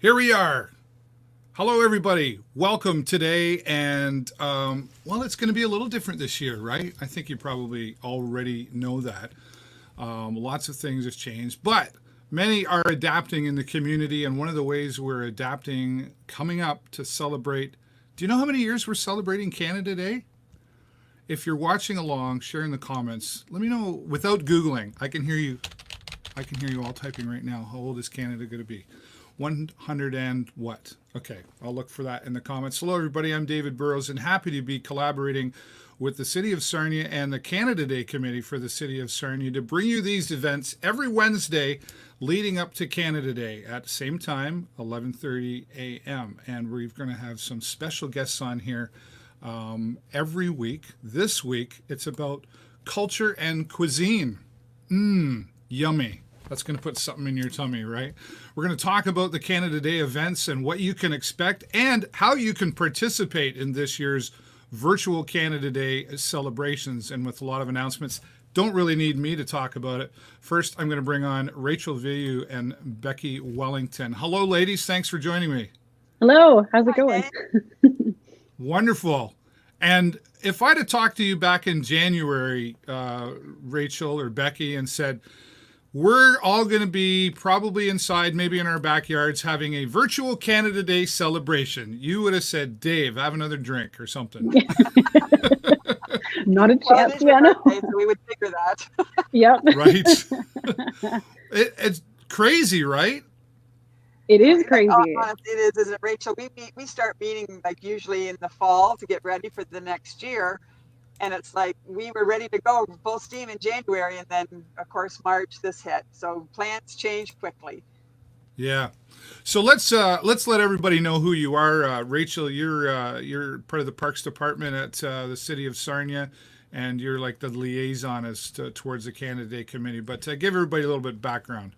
Here we are. Hello, everybody. Welcome today. And, it's going to be a little different this year, right? I think you probably already know that. Lots of things have changed, but many are adapting in the community. And one of the ways we're adapting coming up to celebrate. Do you know how many years we're celebrating Canada Day? If you're watching along, share in the comments. Let me know without Googling. I can hear you all typing right now. How old is Canada going to be? 100 and what? Okay, I'll look for that in the comments. Hello, everybody. I'm David Burrows and happy to be collaborating with the City of Sarnia and the Canada Day Committee for the City of Sarnia to bring you these events every Wednesday leading up to Canada Day at the same time, 11:30 a.m. And we're going to have some special guests on here every week. This week, it's about culture and cuisine. Yummy. That's going to put something in your tummy, right? We're going to talk about the Canada Day events and what you can expect and how you can participate in this year's virtual Canada Day celebrations. And with a lot of announcements, don't really need me to talk about it. First, I'm going to bring on Rachel Veilleux and Becky Wellington. Hello, ladies. Thanks for joining me. Hello. How's it going? Wonderful. And if I'd have talked to you back in January, Rachel or Becky, and said, we're all going to be probably inside, maybe in our backyards, having a virtual Canada Day celebration, you would have said, Dave, have another drink or something. Not a chance, Jenna. So we would figure that. Yep. Right. It's crazy, right? It is crazy. Honestly, it is, isn't it, Rachel? We start meeting like usually in the fall to get ready for the next year. And it's like we were ready to go full steam in January, and then of course March this hit. So plans change quickly. Yeah. So let's let everybody know who you are. Rachel, you're part of the Parks Department at the City of Sarnia, and you're like the liaison towards the Canada Day Committee. But give everybody a little bit of background.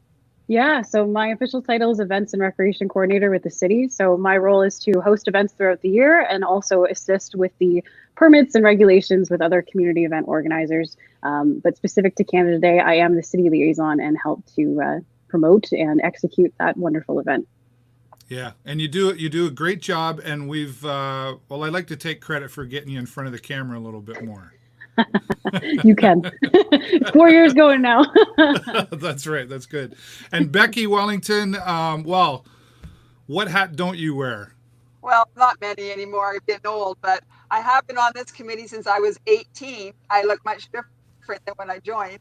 Yeah, so my official title is Events and Recreation Coordinator with the city. So my role is to host events throughout the year and also assist with the permits and regulations with other community event organizers. But specific to Canada Day, I am the city liaison and help to promote and execute that wonderful event. Yeah, and you do a great job. And I'd like to take credit for getting you in front of the camera a little bit more. You can. It's 4 years going now. That's right. That's good. And Becky Wellington, what hat don't you wear? Well, not many anymore. I'm getting old, but I have been on this committee since I was 18. I look much different than when I joined.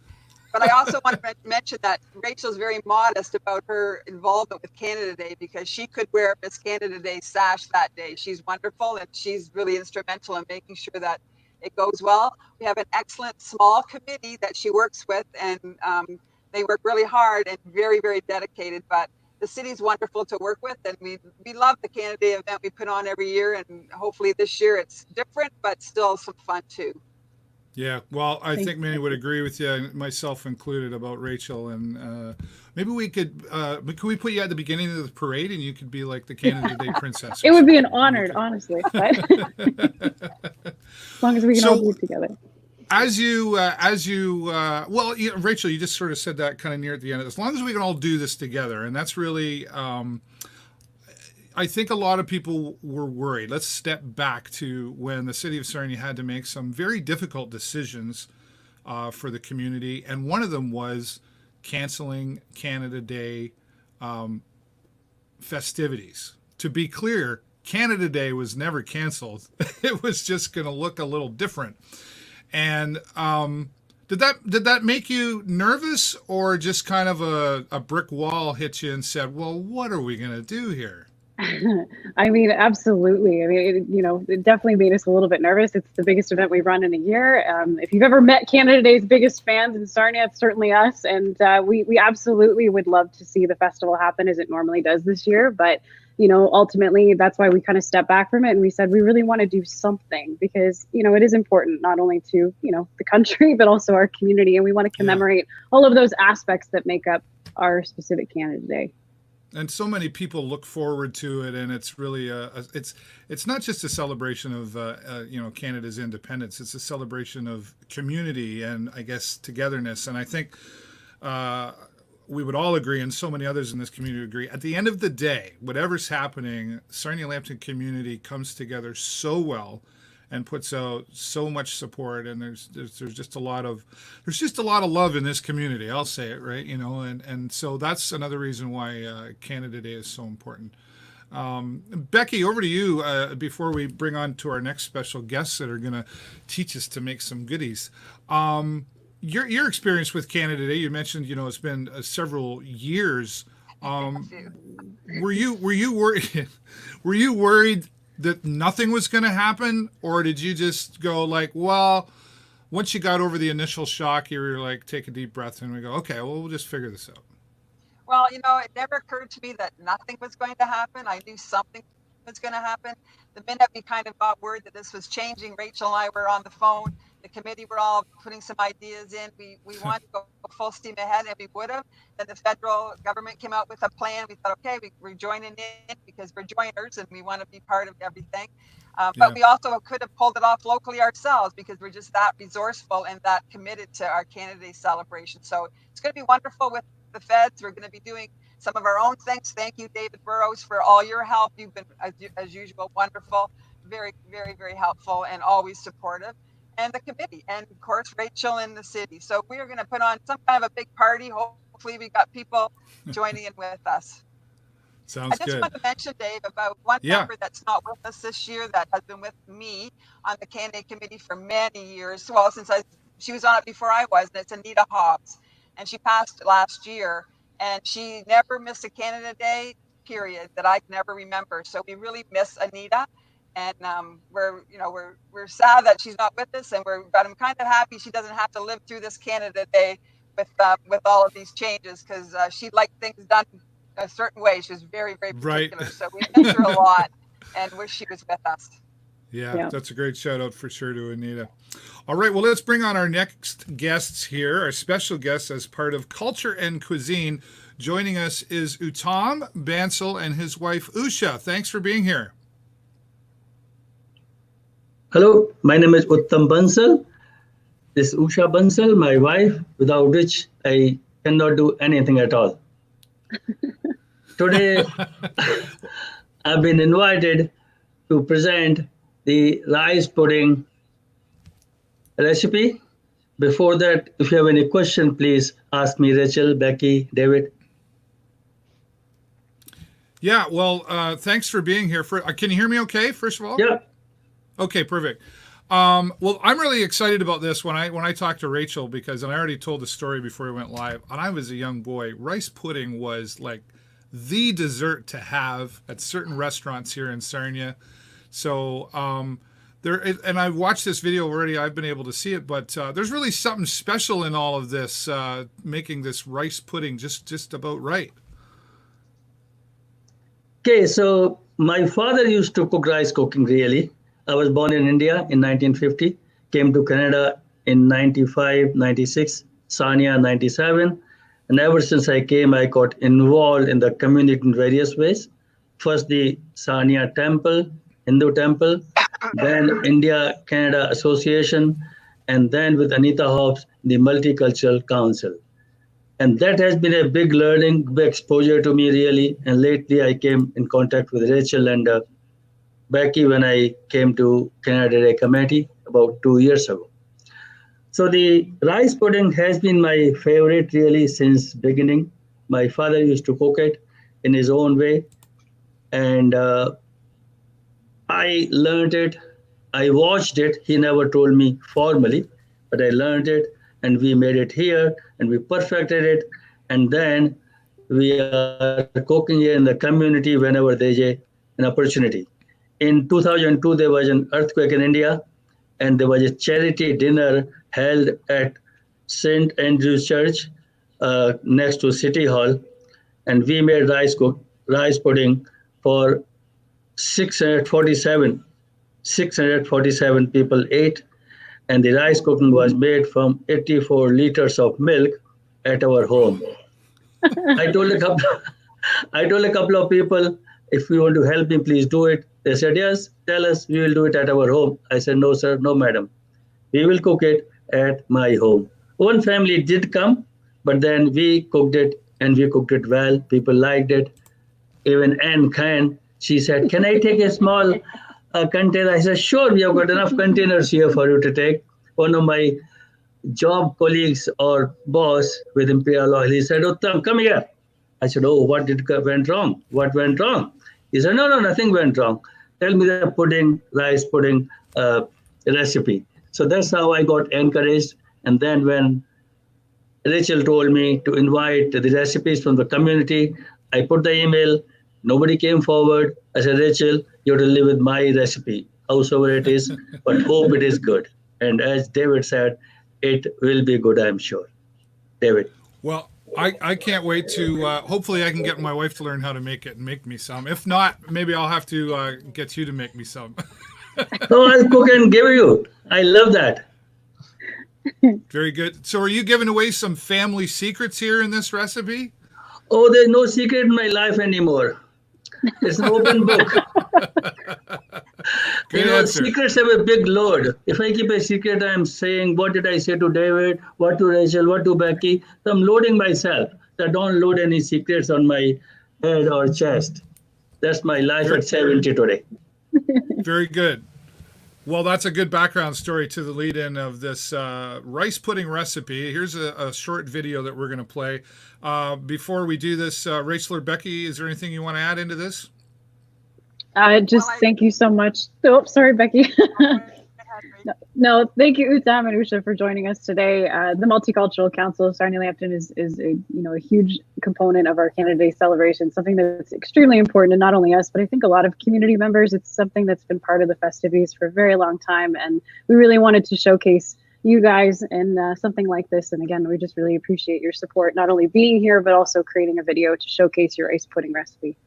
But I also want to mention that Rachel's very modest about her involvement with Canada Day because she could wear Miss Canada Day sash that day. She's wonderful, and she's really instrumental in making sure that it goes well. We have an excellent small committee that she works with, and they work really hard and very, very dedicated. But the city's wonderful to work with, and we love the Canada Day event we put on every year, and hopefully this year it's different, but still some fun too. Yeah, well, I think many would agree with you, myself included, about Rachel. And maybe we could we put you at the beginning of the parade, and you could be like the Canada Day princess? It would be an honor, honestly. But as long as we can all do it together. Rachel, you just sort of said that kind of near at the end. As long as we can all do this together, and that's really. I think a lot of people were worried. Let's step back to when the City of Sarnia had to make some very difficult decisions for the community. And one of them was canceling Canada Day festivities. To be clear, Canada Day was never canceled. It was just going to look a little different. And did that make you nervous, or just kind of a brick wall hit you and said, well, what are we going to do here? I mean, absolutely. I mean, it definitely made us a little bit nervous. It's the biggest event we run in a year. If you've ever met Canada Day's biggest fans in Sarnia, it's certainly us. And we absolutely would love to see the festival happen as it normally does this year. But, ultimately, that's why we kind of stepped back from it. And we said, we really want to do something because, it is important not only to, the country, but also our community. And we want to commemorate all of those aspects that make up our specific Canada Day. And so many people look forward to it, and it's really it's not just a celebration of Canada's independence. It's a celebration of community and I guess togetherness. And I think we would all agree, and so many others in this community agree, at the end of the day, whatever's happening, Sarnia-Lambton community comes together so well and puts out so much support, and there's just a lot of love in this community. I'll say it, right, and so that's another reason why Canada Day is so important. Becky, over to you before we bring on to our next special guests that are going to teach us to make some goodies. Your experience with Canada Day, you mentioned, it's been several years. Were you worried? Were you worried that nothing was going to happen, or did you just go like, well, once you got over the initial shock, you were like, take a deep breath, and we go, okay, well, we'll just figure this out? Well, it never occurred to me that nothing was going to happen. I knew something was going to happen. The minute we kind of got word that this was changing, Rachel and I were on the phone. The committee were all putting some ideas in. We wanted to go full steam ahead, and we would have. Then the federal government came out with a plan. We thought, okay, we're joining in because we're joiners and we want to be part of everything. But we also could have pulled it off locally ourselves because we're just that resourceful and that committed to our Canada Day celebration. So it's going to be wonderful with the feds. We're going to be doing some of our own things. Thank you, David Burrows, for all your help. You've been, as usual, wonderful, very, very, very helpful, and always supportive. And the committee, and of course, Rachel in the city. So we are going to put on some kind of a big party. Hopefully, we got people joining in with us. Sounds good. I just want to mention, Dave, about one member that's not with us this year that has been with me on the Canada Committee for many years. Well, since she was on it before I was, and it's Anita Hobbs. And she passed last year, and she never missed a Canada Day period that I can ever remember. So we really miss Anita, and we're sad that she's not with us, but I'm kind of happy she doesn't have to live through this Canada Day with all of these changes, because she liked things done a certain way. She was very, very particular. Right. So we miss her a lot and wish she was with us. Yeah, that's a great shout out for sure to Anita. All right, well, let's bring on our next guests here, our special guests as part of Culture and Cuisine. Joining us is Uttam Bansal and his wife, Usha. Thanks for being here. Hello, my name is Uttam Bansal. This is Usha Bansal, my wife, without which I cannot do anything at all. Today, I've been invited to present the rice pudding recipe. Before that, if you have any question, please ask me, Rachel, Becky, David. Yeah, well, thanks for being here. Can you hear me okay, first of all? Yeah. Okay, perfect. Well, I'm really excited about this when I talked to Rachel, because, and I already told the story before we went live, when I was a young boy, rice pudding was like the dessert to have at certain restaurants here in Sarnia. So and I've watched this video already. I've been able to see it, but there's really something special in all of this, making this rice pudding just about right. Okay, so my father used to cook rice cooking, really. I was born in India in 1950, came to Canada in 95, 96, Sarnia 97. And ever since I came, I got involved in the community in various ways. First, the Sarnia Temple, Hindu Temple, then India-Canada Association, and then with Anita Hobbs, the Multicultural Council. And that has been a big learning, big exposure to me, really. And lately, I came in contact with Rachel and Becky when I came to Canada Day Committee about 2 years ago. So the rice pudding has been my favorite, really, since beginning. My father used to cook it in his own way. And I learned it. I watched it. He never told me formally, but I learned it, and we made it here, and we perfected it. And then we are cooking here in the community whenever there's an opportunity. In 2002, there was an earthquake in India, and there was a charity dinner held at St. Andrew's Church next to City Hall. And we made rice pudding for 647 people ate, and the rice cooking was made from 84 liters of milk at our home. I told a couple of people, if you want to help me, please do it. They said, yes, tell us, we will do it at our home. I said, no, sir, no, madam. We will cook it at my home. One family did come, but then we cooked it and we cooked it well. People liked it. Even Anne Khan, she said, "Can I take a small container?" I said, "Sure, we have got enough containers here for you to take." One of my job colleagues or boss with Imperial Oil, he said, "Uttam, come here." I said, "Oh, what went wrong? What went wrong?" He said, "No, no, nothing went wrong. Tell me the rice pudding recipe." So that's how I got encouraged. And then when Rachel told me to invite the recipes from the community, I put the email. Nobody came forward. I said, "Rachel, you have to live with my recipe, howsoever it is, but hope it is good." And as David said, it will be good, I'm sure. David. Well, I can't wait to. Hopefully, I can get my wife to learn how to make it and make me some. If not, maybe I'll have to get you to make me some. Oh, I'll cook and give you. I love that. Very good. So, are you giving away some family secrets here in this recipe? Oh, there's no secret in my life anymore. It's an open book. Good answer. Secrets have a big load. If I keep a secret, I'm saying, what did I say to David? What to Rachel? What to Becky? So I'm loading myself. So I don't load any secrets on my head or chest. That's my life at 70 today. Very good. Well, that's a good background story to the lead-in of this rice pudding recipe. Here's a short video that we're going to play. Before we do this, Rachel or Becky, is there anything you want to add into this? Thank you so much. Oh, sorry, Becky. No, thank you, Uttam and Usha, for joining us today. The Multicultural Council of Sarnia-Lambton is a huge component of our Canada Day celebration, something that's extremely important to not only us, but I think a lot of community members. It's something that's been part of the festivities for a very long time, and we really wanted to showcase you guys in something like this. And again, we just really appreciate your support, not only being here, but also creating a video to showcase your rice pudding recipe.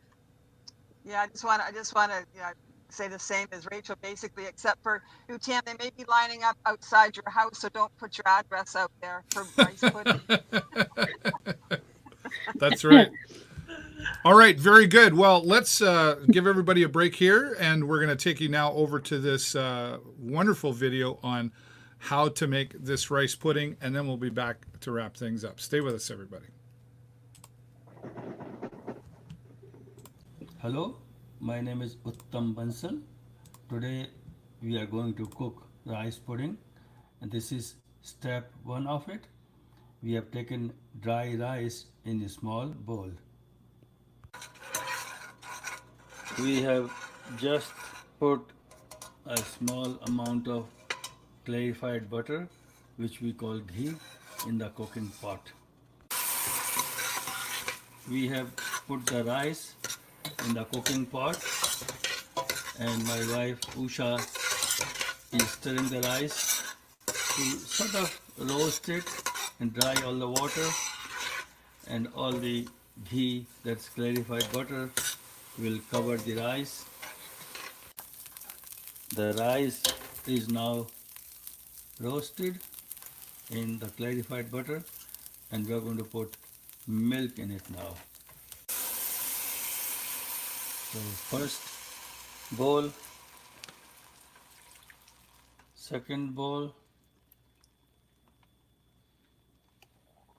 Yeah, I just want to say the same as Rachel, basically, except for Uttam, they may be lining up outside your house, so don't put your address out there for rice pudding. That's right. All right, very good. Well, let's give everybody a break here, and we're going to take you now over to this wonderful video on how to make this rice pudding, and then we'll be back to wrap things up. Stay with us, everybody. Hello, my name is Uttam Bansal. Today we are going to cook rice pudding, and this is step 1 of it. We have taken dry rice in a small bowl. We have just put a small amount of clarified butter, which we call ghee, in the cooking pot. We have put the rice in the cooking pot, and my wife Usha is stirring the rice to sort of roast it and dry all the water, and all the ghee, that's clarified butter, will cover the rice. The rice is now roasted in the clarified butter, and we are going to put milk in it now. So first bowl, second bowl,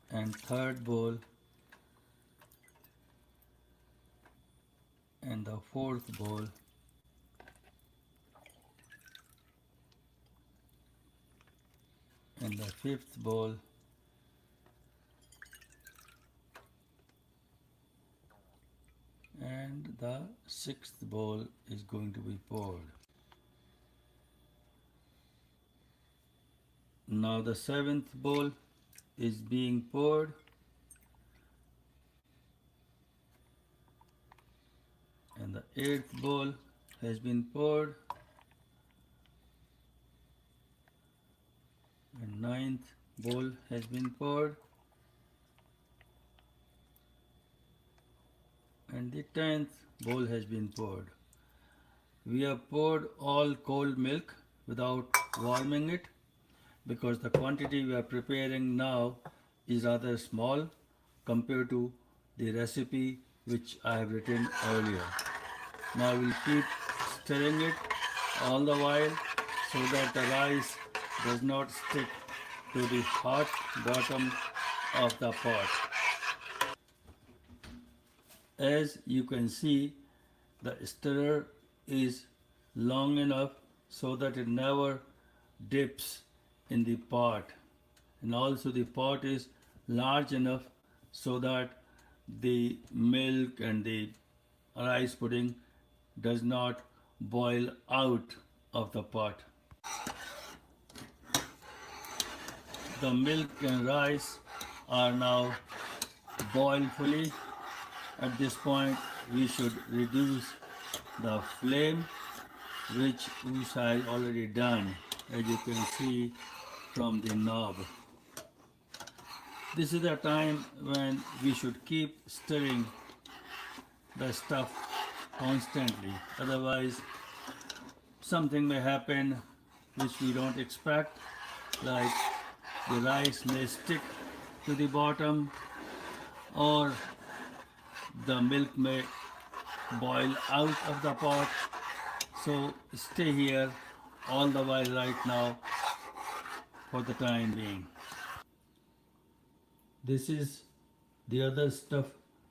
and third bowl, and the fourth bowl, and the fifth bowl, and the sixth bowl is going to be poured. Now the seventh bowl is being poured, and the eighth bowl has been poured, and ninth bowl has been poured, and the 10th bowl has been poured. We have poured all cold milk without warming it, because the quantity we are preparing now is rather small compared to the recipe which I have written earlier. Now we'll keep stirring it all the while so that the rice does not stick to the hot bottom of the pot. As you can see, the stirrer is long enough so that it never dips in the pot, and also the pot is large enough so that the milk and the rice pudding does not boil out of the pot. The milk and rice are now boiled fully. At this point, we should reduce the flame, which Usha has already done, as you can see from the knob. This is the time when we should keep stirring the stuff constantly. Otherwise, something may happen which we don't expect, like the rice may stick to the bottom, or the milk may boil out of the pot. So stay here all the while right now for the time being. This is the other stuff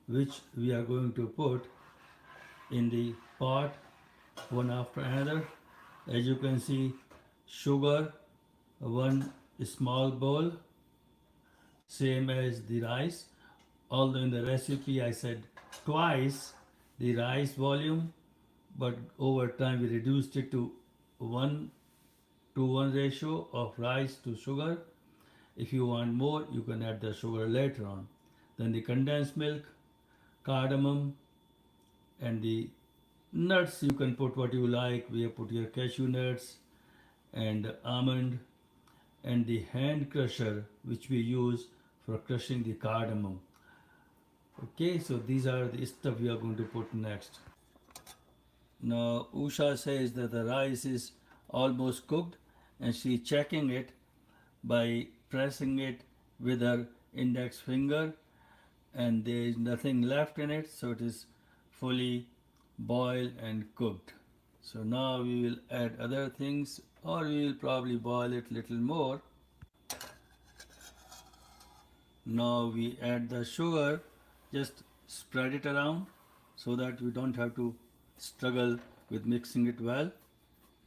which we are going to put in the pot one after another. As you can see, sugar, one small bowl, same as the rice, although in the recipe I said twice the rice volume, but over time we reduced it to 1:1 ratio of rice to sugar. If you want more, you can add the sugar later on. Then the condensed milk, cardamom, and the nuts, you can put what you like. We have put here cashew nuts and almond, and the hand crusher which we use for crushing the cardamom. Okay, so these are the stuff we are going to put next. Now Usha says that the rice is almost cooked, and she's checking it by pressing it with her index finger, and there is nothing left in it, so it is fully boiled and cooked. So now we will add other things, or we will probably boil it little more. Now we add the sugar, just spread it around so that we don't have to struggle with mixing it well.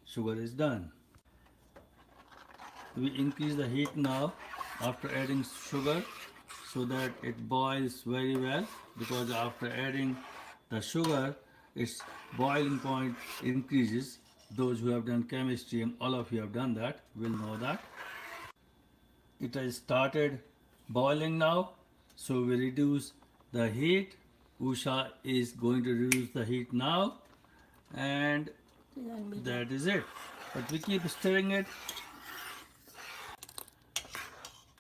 Sugar is done. We increase the heat now after adding sugar so that it boils very well, because after adding the sugar, its boiling point increases. Those who have done chemistry, and all of you have done that, will know that. It has started boiling now, so we reduce the heat. Usha is going to reduce the heat now, and that is it. But we keep stirring it.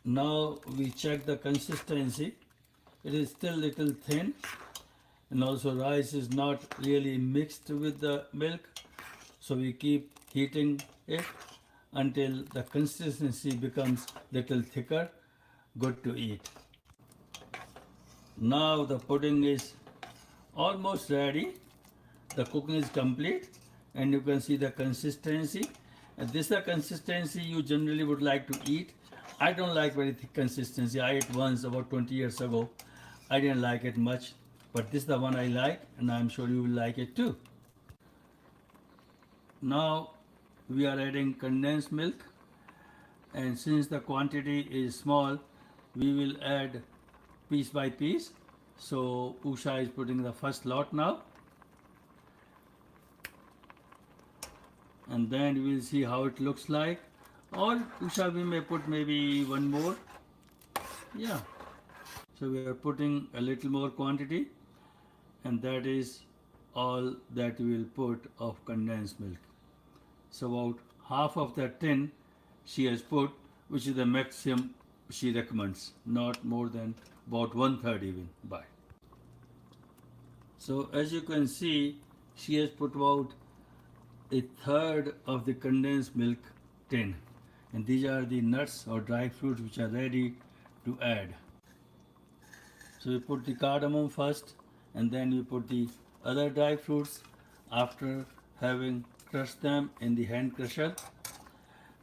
Now we check the consistency. It is still little thin, and also rice is not really mixed with the milk, so we keep heating it until the consistency becomes little thicker, good to eat. Now the pudding is almost ready. The cooking is complete, and you can see the consistency. And this is the consistency you generally would like to eat. I don't like very thick consistency. I ate once about 20 years ago. I didn't like it much, but this is the one I like, and I'm sure you will like it too. Now we are adding condensed milk, and since the quantity is small, we will add piece by piece. So Usha is putting the first lot now, and then we will see how it looks like. Or Usha, we may put maybe one more. Yeah. So we are putting a little more quantity, and that is all that we will put of condensed milk. So about half of that tin she has put, which is the maximum she recommends, not more than about 1/3 even by. So as you can see, she has put about 1/3 of the condensed milk tin, and these are the nuts or dry fruits which are ready to add. So we put the cardamom first, and then we put the other dry fruits after having crushed them in the hand crusher,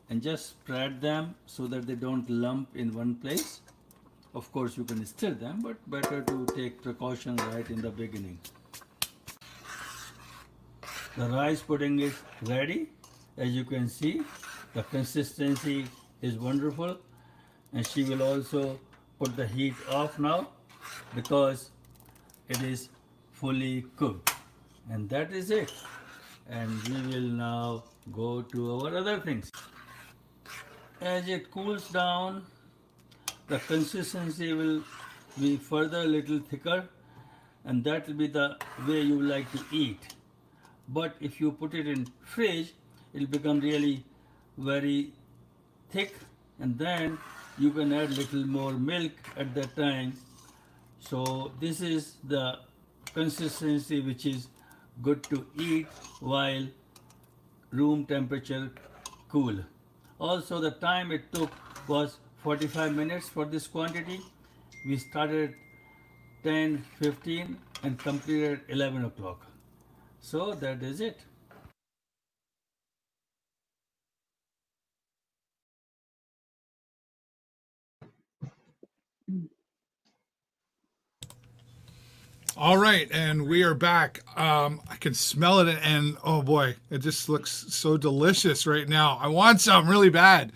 and just spread them so that they don't lump in one place. Of course, you can stir them, but better to take precautions right in the beginning. The rice pudding is ready. As you can see, the consistency is wonderful, and she will also put the heat off now because it is fully cooked. And that is it. And we will now go to our other things. As it cools down, the consistency will be further a little thicker, and that will be the way you like to eat. But if you put it in fridge, it will become really very thick, and then you can add little more milk at that time. So this is the consistency which is good to eat while room temperature cool. Also, the time it took was 45 minutes for this quantity. We started 10:15 and completed 11 o'clock. So that is it. All right, and we are back. I can smell it, and oh boy, it just looks so delicious right now. I want some really bad.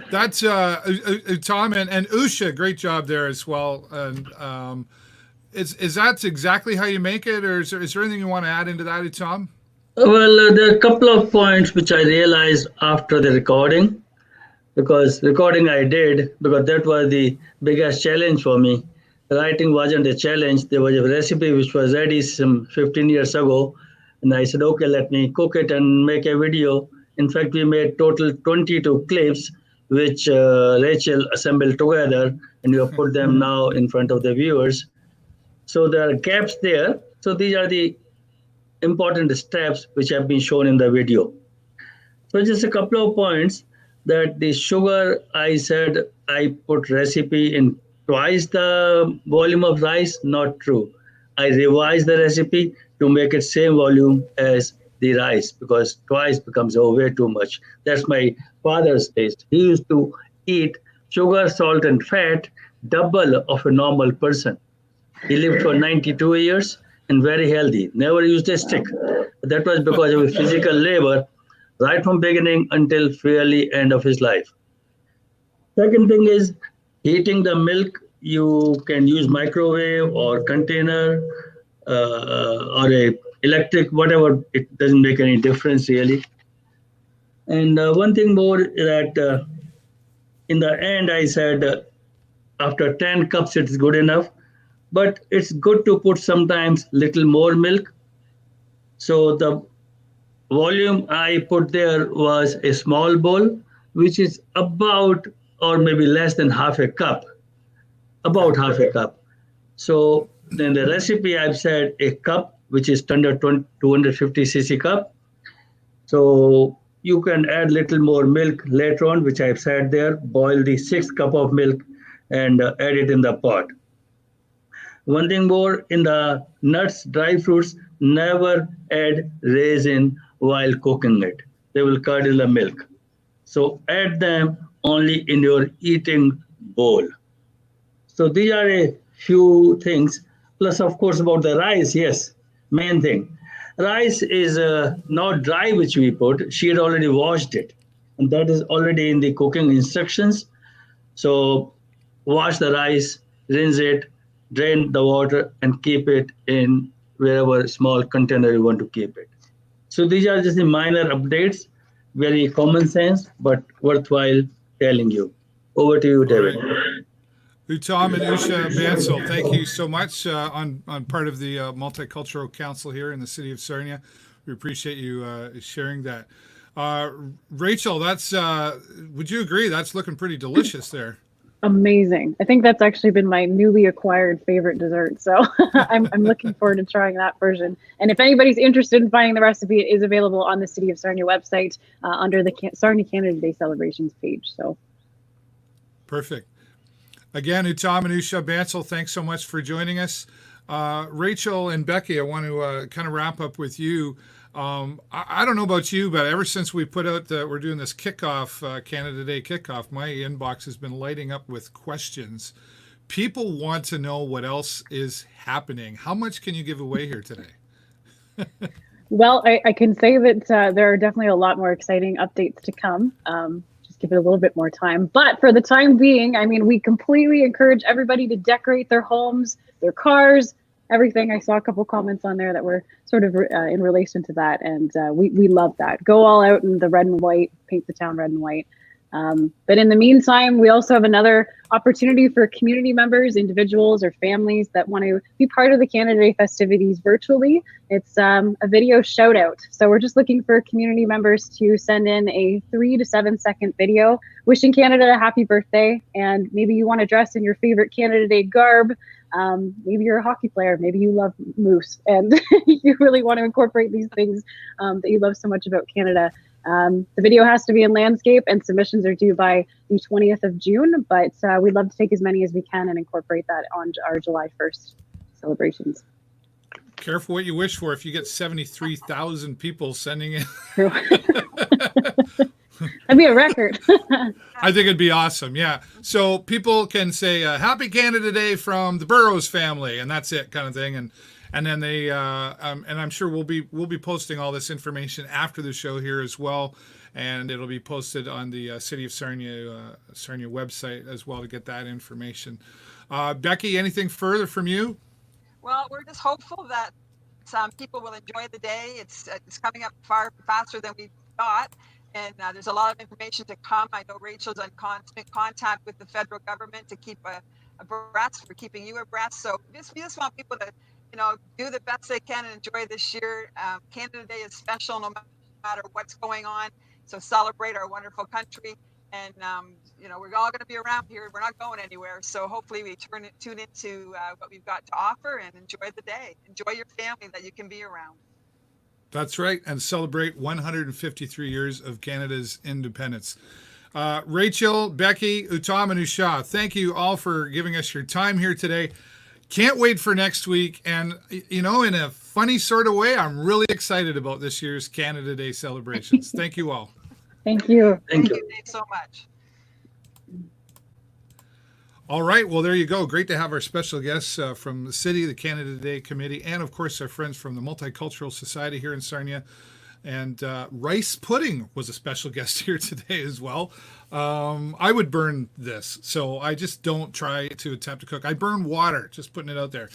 That's Tom and Usha, great job there as well. And is that exactly how you make it, or is there anything you want to add into that, Tom? Well, there are a couple of points which I realized after the recording, because recording I did, because that was the biggest challenge for me. Writing wasn't a challenge. There was a recipe which was ready some 15 years ago, and I said, okay, let me cook it and make a video. In fact, we made total 22 clips, which Rachel assembled together, and we have put them now in front of the viewers. So there are gaps there. So these are the important steps which have been shown in the video. So just a couple of points. That the sugar, I said I put recipe in twice the volume of rice. Not true. I revised the recipe to make it same volume as the rice, because twice becomes way too much. That's my father's taste. He used to eat sugar, salt, and fat double of a normal person. He lived for 92 years and very healthy. Never used a stick. That was because of his physical labor, right from beginning until fairly end of his life. Second thing is heating the milk. You can use microwave or container or a electric, whatever. It doesn't make any difference really. And one thing more that in the end I said after 10 cups it's good enough, but it's good to put sometimes little more milk. So the volume I put there was a small bowl, which is about or maybe less than half a cup, about half a cup. So then the recipe I've said a cup, which is standard 250 cc cup. So you can add little more milk later on, which I've said there. Boil the 6th cup of milk and add it in the pot. One thing more, in the nuts, dry fruits, never add raisin while cooking it. They will curdle the milk. So add them only in your eating bowl. So these are a few things. Plus, of course, about the rice, yes, main thing. Rice is not dry, which we put. She had already washed it. And that is already in the cooking instructions. So wash the rice, rinse it, drain the water, and keep it in wherever small container you want to keep it. So these are just the minor updates, very common sense, but worthwhile telling you. Over to you, David. Uttam and Usha Bansal, thank you so much on part of the Multicultural Council here in the city of Sarnia. We appreciate you sharing that. Rachel, that's would you agree? That's looking pretty delicious there. Amazing. I think that's actually been my newly acquired favorite dessert. So I'm looking forward to trying that version. And if anybody's interested in finding the recipe, it is available on the City of Sarnia website under the Sarnia Canada Day celebrations page. So perfect. Again, Uttam and Usha Bansal, thanks so much for joining us. Rachel and Becky, I want to kind of wrap up with you. I don't know about you, but ever since we put out that we're doing this kickoff, Canada Day kickoff, my inbox has been lighting up with questions. People want to know what else is happening. How much can you give away here today? Well, I can say that there are definitely a lot more exciting updates to come. Just give it a little bit more time. But for the time being, I mean, we completely encourage everybody to decorate their homes, their cars, everything. I saw a couple comments on there that were sort of in relation to that. And we love that. Go all out in the red and white, paint the town red and white. But in the meantime, we also have another opportunity for community members, individuals, or families that want to be part of the Canada Day festivities virtually. It's a video shout out. So we're just looking for community members to send in a 3 to 7 second video wishing Canada a happy birthday. And maybe you want to dress in your favorite Canada Day garb. Maybe you're a hockey player. Maybe you love moose and you really want to incorporate these things that you love so much about Canada. The video has to be in landscape and submissions are due by the 20th of June, but we'd love to take as many as we can and incorporate that on our July 1st celebrations. Careful what you wish for if you get 73,000 people sending in. That'd be a record. I think it'd be awesome. Yeah. So people can say Happy Canada Day from the Burrows family, and that's it, kind of thing. And then they and I'm sure we'll be posting all this information after the show here as well, and it'll be posted on the City of Sarnia website as well to get that information. Becky, anything further from you? Well, we're just hopeful that some people will enjoy the day. It's coming up far faster than we thought. And there's a lot of information to come. I know Rachel's in constant contact with the federal government to keep abreast. We're keeping you abreast. So we just want people to, do the best they can and enjoy this year. Canada Day is special no matter what's going on. So celebrate our wonderful country. And, we're all going to be around here. We're not going anywhere. So hopefully we tune into what we've got to offer and enjoy the day. Enjoy your family that you can be around. That's right, and celebrate 153 years of Canada's independence. Rachel, Becky, Uttam, and Usha, thank you all for giving us your time here today. Can't wait for next week. And, in a funny sort of way, I'm really excited about this year's Canada Day celebrations. Thank you all. Thank you. Thank you so much. All right. Well, there you go. Great to have our special guests from the city, the Canada Day Committee, and of course our friends from the Multicultural Society here in Sarnia. And rice pudding was a special guest here today as well. I would burn this, so I just don't try to attempt to cook. I burn water, just putting it out there.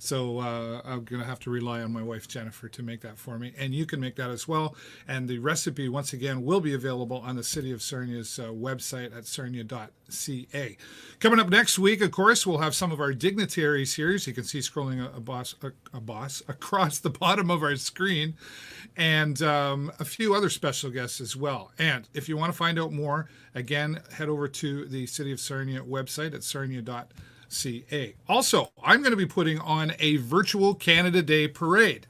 So I'm going to have to rely on my wife, Jennifer, to make that for me. And you can make that as well. And the recipe, once again, will be available on the City of Sarnia's website at sarnia.ca. Coming up next week, of course, we'll have some of our dignitaries here. As you can see scrolling a boss across the bottom of our screen. And a few other special guests as well. And if you want to find out more, again, head over to the City of Sarnia website at sarnia.ca. Also, I'm going to be putting on a virtual Canada Day parade.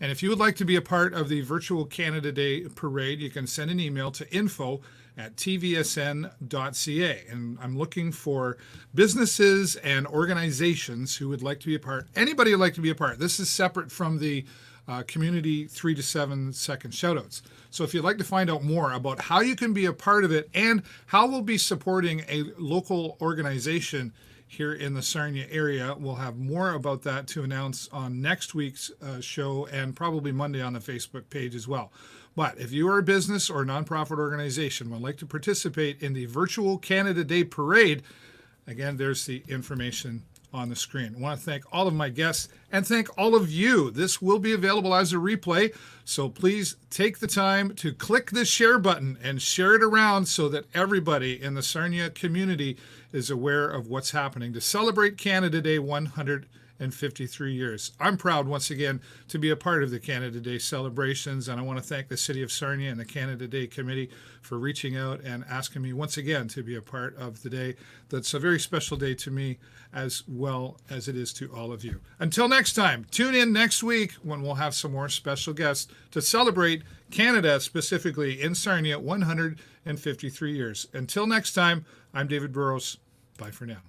And if you would like to be a part of the virtual Canada Day parade, you can send an email to info@tvsn.ca. And I'm looking for businesses and organizations who would like to be a part. Anybody who would like to be a part. This is separate from the community 3 to 7 second shoutouts. So if you'd like to find out more about how you can be a part of it and how we'll be supporting a local organization here in the Sarnia area, we'll have more about that to announce on next week's show and probably Monday on the Facebook page as well. But if you are a business or nonprofit organization and would like to participate in the virtual Canada Day Parade, again, there's the information on the screen. I want to thank all of my guests and thank all of you. This will be available as a replay, so please take the time to click the share button and share it around so that everybody in the Sarnia community is aware of what's happening to celebrate Canada Day 153 years. I'm proud once again to be a part of the Canada Day celebrations, and I want to thank the City of Sarnia and the Canada Day Committee for reaching out and asking me once again to be a part of the day. That's a very special day to me as well as it is to all of you. Until next time, tune in next week when we'll have some more special guests to celebrate Canada, specifically in Sarnia, 153 years. Until next time, I'm David Burrows. Bye for now.